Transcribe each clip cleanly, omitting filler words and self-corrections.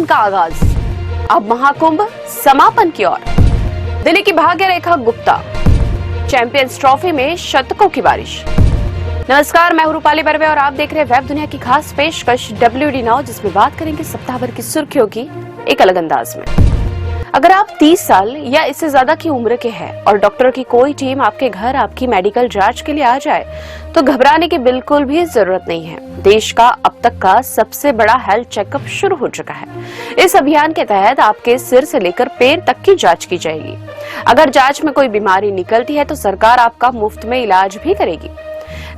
का आगाज, अब महाकुंभ समापन की ओर। दिल्ली की भाग्य रेखा गुप्ता, चैंपियंस ट्रॉफी में शतकों की बारिश। नमस्कार, मैं हूं रूपाली बर्वे और आप देख रहे हैं वेब दुनिया की खास पेशकश WD नाउ, जिसमें बात करेंगे सप्ताह भर की सुर्खियों की एक अलग अंदाज में। अगर आप 30 साल या इससे ज्यादा की उम्र के हैं और डॉक्टर की कोई टीम आपके घर आपकी मेडिकल जांच के लिए आ जाए तो घबराने की बिल्कुल भी जरूरत नहीं है। देश का अब तक का सबसे बड़ा हेल्थ चेकअप शुरू हो चुका है। इस अभियान के तहत आपके सिर से लेकर पैर तक की जांच की जाएगी। अगर जांच में कोई बीमारी निकलती है तो सरकार आपका मुफ्त में इलाज भी करेगी।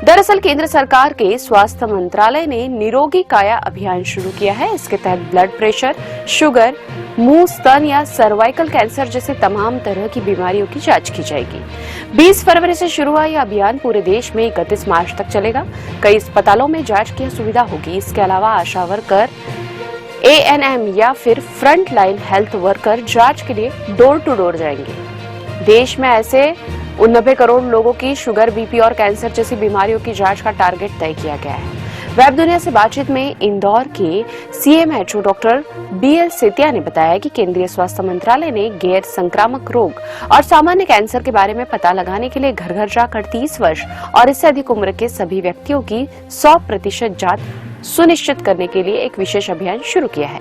दरअसल केंद्र सरकार के स्वास्थ्य मंत्रालय ने निरोगी काया अभियान शुरू किया है। इसके तहत ब्लड प्रेशर, शुगर, मुंह, स्तन या सर्वाइकल कैंसर जैसे तमाम तरह की बीमारियों की जांच की जाएगी। 20 फरवरी से शुरू हुआ यह अभियान पूरे देश में 31 मार्च तक चलेगा। कई अस्पतालों में जांच की सुविधा होगी। इसके अलावा आशा वर्कर, ANM या फिर फ्रंट लाइन हेल्थ वर्कर जांच के लिए डोर टू डोर जाएंगे। देश में ऐसे 90 करोड़ लोगों की शुगर, BP और कैंसर जैसी बीमारियों की जांच का टारगेट तय किया गया है। वेब दुनिया से बातचीत में इंदौर के CMHO डॉक्टर BL सेतिया ने बताया कि केंद्रीय स्वास्थ्य मंत्रालय ने गैर संक्रामक रोग और सामान्य कैंसर के बारे में पता लगाने के लिए घर घर जाकर 30 वर्ष और इससे अधिक उम्र के सभी व्यक्तियों की 100% जांच सुनिश्चित करने के लिए एक विशेष अभियान शुरू किया है।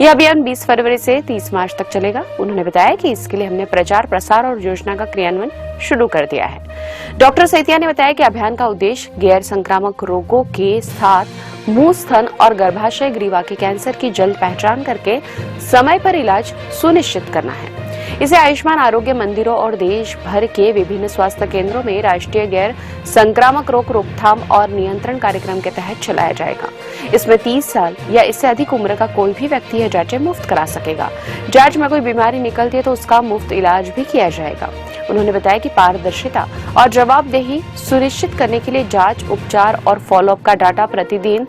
यह अभियान 20 फरवरी से 30 मार्च तक चलेगा। उन्होंने बताया कि इसके लिए हमने प्रचार प्रसार और योजना का क्रियान्वयन शुरू कर दिया है। डॉक्टर सेतिया ने बताया कि अभियान का उद्देश्य गैर संक्रामक रोगों के साथ मुंह, स्तन और गर्भाशय ग्रीवा के कैंसर की जल्द पहचान करके समय पर इलाज सुनिश्चित करना है। इसे आयुष्मान आरोग्य मंदिरों और देश भर के विभिन्न स्वास्थ्य केंद्रों में राष्ट्रीय गैर संक्रामक रोग रोकथाम और नियंत्रण कार्यक्रम के तहत चलाया जाएगा। इसमें 30 साल या इससे अधिक उम्र का कोई भी व्यक्ति यह जांचें मुफ्त करा सकेगा। जांच में कोई बीमारी निकलती है तो उसका मुफ्त इलाज भी किया जाएगा। उन्होंने बताया कि पारदर्शिता और जवाबदेही सुनिश्चित करने के लिए जांच, उपचार और फॉलोअप का डाटा प्रतिदिन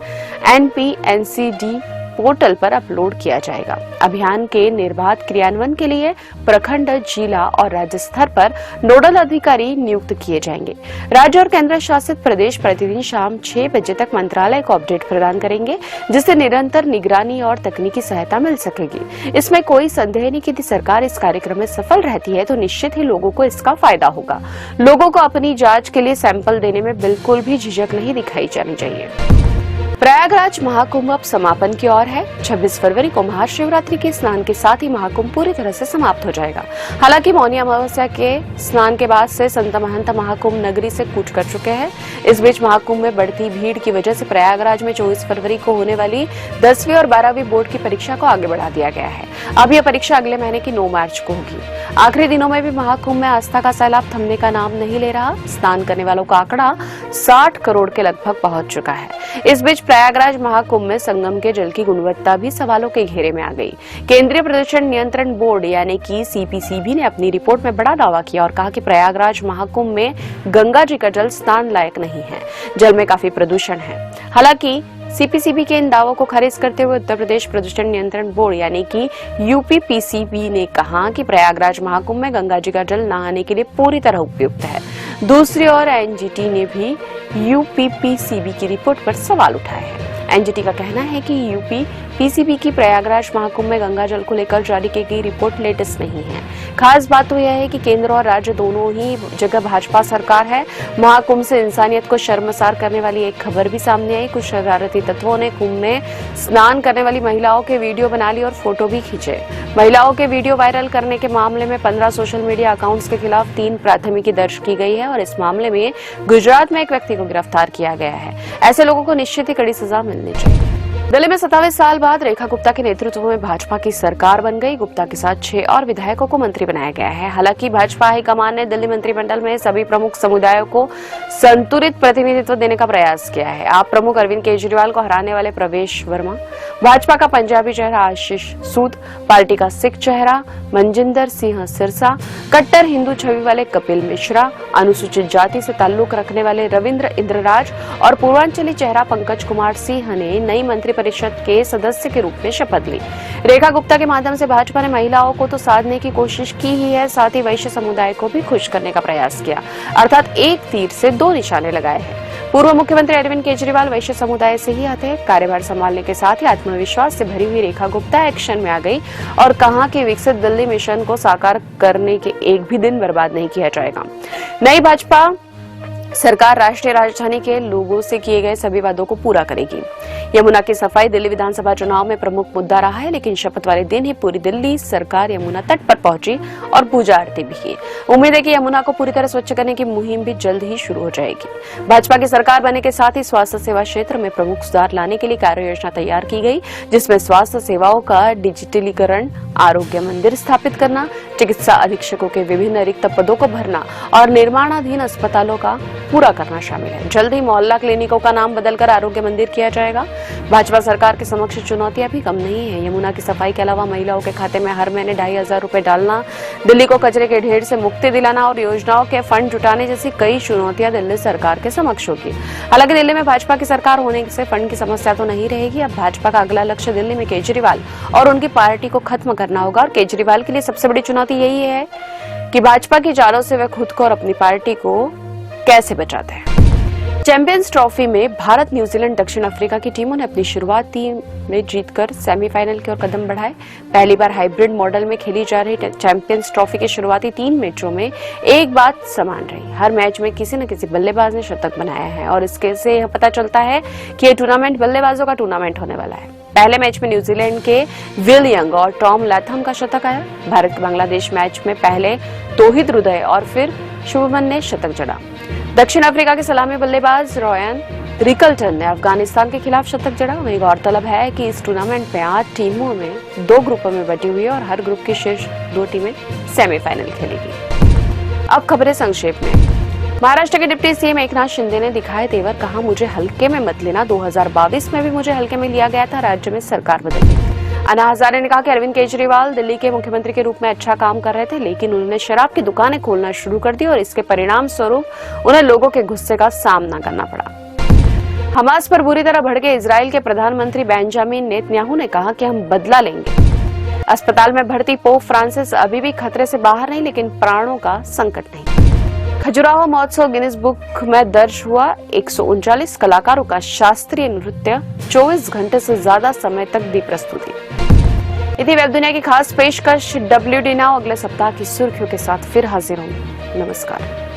NPNCD पोर्टल पर अपलोड किया जाएगा। अभियान के निर्बाध क्रियान्वयन के लिए प्रखंड, जिला और राज्य स्तर पर नोडल अधिकारी नियुक्त किए जाएंगे। राज्य और केंद्र शासित प्रदेश प्रतिदिन शाम 6 बजे तक मंत्रालय को अपडेट प्रदान करेंगे, जिससे निरंतर निगरानी और तकनीकी सहायता मिल सकेगी। इसमें कोई संदेह नहीं कि यदि सरकार इस कार्यक्रम में सफल रहती है तो निश्चित ही लोगों को इसका फायदा होगा। लोगों को अपनी जांच के लिए सैंपल देने में बिल्कुल भी झिझक नहीं दिखाई जानी चाहिए। प्रयागराज महाकुंभ अब समापन की ओर है। 26 फरवरी को महाशिवरात्रि के स्नान के साथ ही महाकुंभ पूरी तरह से समाप्त हो जाएगा। हालांकि मौनी अमावस्या के स्नान के बाद से संत महंत महाकुंभ नगरी से कूच कर चुके हैं। इस बीच महाकुंभ में बढ़ती भीड़ की वजह से प्रयागराज में 24 फरवरी को होने वाली 10वीं और 12वीं बोर्ड की परीक्षा को आगे बढ़ा दिया गया है। अब यह परीक्षा अगले महीने की 9 मार्च को होगी। आखिरी दिनों में भी महाकुंभ में आस्था का सैलाब थमने का नाम नहीं ले रहा। स्नान करने वालों का आंकड़ा 60 करोड़ के लगभग पहुंच चुका है। इस बीच प्रयागराज महाकुंभ में संगम के जल की गुणवत्ता भी सवालों के घेरे में आ गई। केंद्रीय प्रदूषण नियंत्रण बोर्ड यानी कि CPCB ने अपनी रिपोर्ट में बड़ा दावा किया और कहा कि प्रयागराज महाकुंभ में गंगा जी का जल स्नान लायक नहीं है। जल में काफी प्रदूषण है। हालांकि CPCB के इन दावों को खारिज करते हुए उत्तर प्रदेश प्रदूषण नियंत्रण बोर्ड यानी कि UPPCB ने कहा कि प्रयागराज महाकुंभ में गंगा जी का जल नहाने के लिए पूरी तरह उपयुक्त है। दूसरी ओर NGT ने भी UPPCB की रिपोर्ट पर सवाल उठाए हैं। NGT का कहना है कि UPPCB की प्रयागराज महाकुंभ में गंगा जल को लेकर जारी की गई रिपोर्ट लेटेस्ट नहीं है। खास बात तो यह है कि केंद्र और राज्य दोनों ही जगह भाजपा सरकार है। महाकुंभ से इंसानियत को शर्मसार करने वाली एक खबर भी सामने आई। कुछ शरारती तत्वों ने कुंभ में स्नान करने वाली महिलाओं के वीडियो बना ली और फोटो भी खींचे। महिलाओं के वीडियो वायरल करने के मामले में 15 सोशल मीडिया अकाउंट्स के खिलाफ 3 प्राथमिकी दर्ज की गई है और इस मामले में गुजरात में एक व्यक्ति को गिरफ्तार किया गया है। ऐसे लोगों को निश्चित ही कड़ी सजा मिलनी चाहिए। दिल्ली में 27 साल बाद रेखा गुप्ता के नेतृत्व में भाजपा की सरकार बन गई। गुप्ता के साथ 6 और विधायकों को मंत्री बनाया गया है। हालांकि भाजपा हाईकमान ने दिल्ली मंत्रिमंडल में सभी प्रमुख समुदायों को संतुलित प्रतिनिधित्व देने का प्रयास किया है। आप प्रमुख अरविंद केजरीवाल को हराने वाले प्रवेश वर्मा, भाजपा का पंजाबी चेहरा आशीष सूद, पार्टी का सिख चेहरा मनजिंदर सिंह सिरसा, कट्टर हिंदू छवि वाले कपिल मिश्रा, अनुसूचित जाति से ताल्लुक रखने वाले रविंद्र इंद्रराज और पूर्वांचली चेहरा पंकज कुमार सिंह ने नई मंत्री परिषद के सदस्य के रूप में शपथ ली। रेखा गुप्ता के माध्यम से भाजपा ने महिलाओं को तो साधने की कोशिश की ही है, साथ ही वैश्य समुदाय को भी खुश करने का प्रयास किया। अर्थात एक तीर से 2 निशाने लगाए हैं। पूर्व मुख्यमंत्री अरविंद केजरीवाल वैश्य समुदाय से ही आते हैं। कार्यभार संभालने के साथ ही आत्मविश्वास से भरी हुई रेखा गुप्ता एक्शन में आ गई और कहा कि विकसित दिल्ली मिशन को साकार करने के एक भी दिन बर्बाद नहीं किया जाएगा। नई भाजपा सरकार राष्ट्रीय राजधानी के लोगों से किए गए सभी वादों को पूरा करेगी। यमुना की सफाई दिल्ली विधानसभा चुनाव में प्रमुख मुद्दा रहा है, लेकिन शपथ वाले दिन ही पूरी दिल्ली सरकार यमुना तट पर पहुंची और पूजा आरती भी की। उम्मीद है कि यमुना को पूरी तरह स्वच्छ करने की मुहिम भी जल्द ही शुरू हो जाएगी। भाजपा की सरकार बनने के साथ ही स्वास्थ्य सेवा क्षेत्र में प्रमुख सुधार लाने के लिए कार्य योजना तैयार की गई, जिसमें स्वास्थ्य सेवाओं का डिजिटलीकरण, आरोग्य मंदिर स्थापित करना, चिकित्सा अधीक्षकों के विभिन्न रिक्त पदों को भरना और निर्माणाधीन अस्पतालों का पूरा करना शामिल है। जल्द ही मोहल्ला क्लिनिकों का नाम बदलकर आरोग्य मंदिर किया जाएगा। भाजपा सरकार के समक्ष चुनौतियां भी कम नहीं है। यमुना की सफाई के अलावा महिलाओं के खाते में हर महीने 2,500 रुपए डालना, दिल्ली को कचरे के ढेर से मुक्ति दिलाना और योजनाओं के फंड जुटाने जैसी कई चुनौतियां दिल्ली सरकार के समक्ष होगी। हालांकि दिल्ली में भाजपा की सरकार होने से फंड की समस्या तो नहीं रहेगी। अब भाजपा का अगला लक्ष्य दिल्ली में केजरीवाल और उनकी पार्टी को खत्म करना होगा और केजरीवाल के लिए सबसे बड़ी चुनौती यही है कि भाजपा की चालों से वे खुद को और अपनी पार्टी को कैसे बचाते हैं। चैंपियंस ट्रॉफी में भारत, न्यूजीलैंड, दक्षिण अफ्रीका की टीमों ने अपनी शुरुआती में जीतकर सेमीफाइनल की ओर कदम बढ़ाए। पहली बार हाइब्रिड मॉडल में खेली जा रही चैंपियंस ट्रॉफी के शुरुआती 3 मैचों में एक बात समान रही। हर मैच में किसी न किसी बल्लेबाज ने शतक बनाया है और इसके से यह पता चलता है कि यह टूर्नामेंट बल्लेबाजों का टूर्नामेंट होने वाला है। पहले मैच में न्यूजीलैंड के विल यंग और टॉम लैथम का शतक आया। भारत बांग्लादेश मैच में पहले तौहीद हृदय और फिर शुभमन ने शतक जड़ा। दक्षिण अफ्रीका के सलामी बल्लेबाज रॉयन रिकल्टन ने अफगानिस्तान के खिलाफ शतक जड़ा। वहीं गौरतलब है कि इस टूर्नामेंट में 8 टीमों में 2 ग्रुपों में बटी हुई है और हर ग्रुप की शीर्ष 2 टीमें सेमीफाइनल खेलेगी। अब खबरें संक्षेप में। महाराष्ट्र के डिप्टी सीएम एकनाथ शिंदे ने दिखाए तेवर, कहा मुझे हल्के में मत लेना। 2022 में भी मुझे हल्के में लिया गया था, राज्य में सरकार बदल गई। अन्ना हजारे ने कहा कि अरविंद केजरीवाल दिल्ली के मुख्यमंत्री के रूप में अच्छा काम कर रहे थे, लेकिन उन्होंने शराब की दुकानें खोलना शुरू कर दी और इसके परिणाम स्वरूप उन्हें लोगों के गुस्से का सामना करना पड़ा। हमास पर बुरी तरह भड़के इजराइल के प्रधानमंत्री बेंजामिन नेतन्याहू ने कहा कि हम बदला लेंगे। अस्पताल में भर्ती पोप फ्रांसिस अभी भी खतरे से बाहर नहीं, लेकिन प्राणों का संकट नहीं। खजुराहो महोत्सव गिनीज बुक में दर्ज हुआ। 139 कलाकारों का शास्त्रीय नृत्य 24 घंटे से ज्यादा समय तक दी प्रस्तुति। इतनी वेब दुनिया की खास पेशकश WD नाउ अगले सप्ताह की सुर्खियों के साथ फिर हाजिर होंगे। नमस्कार।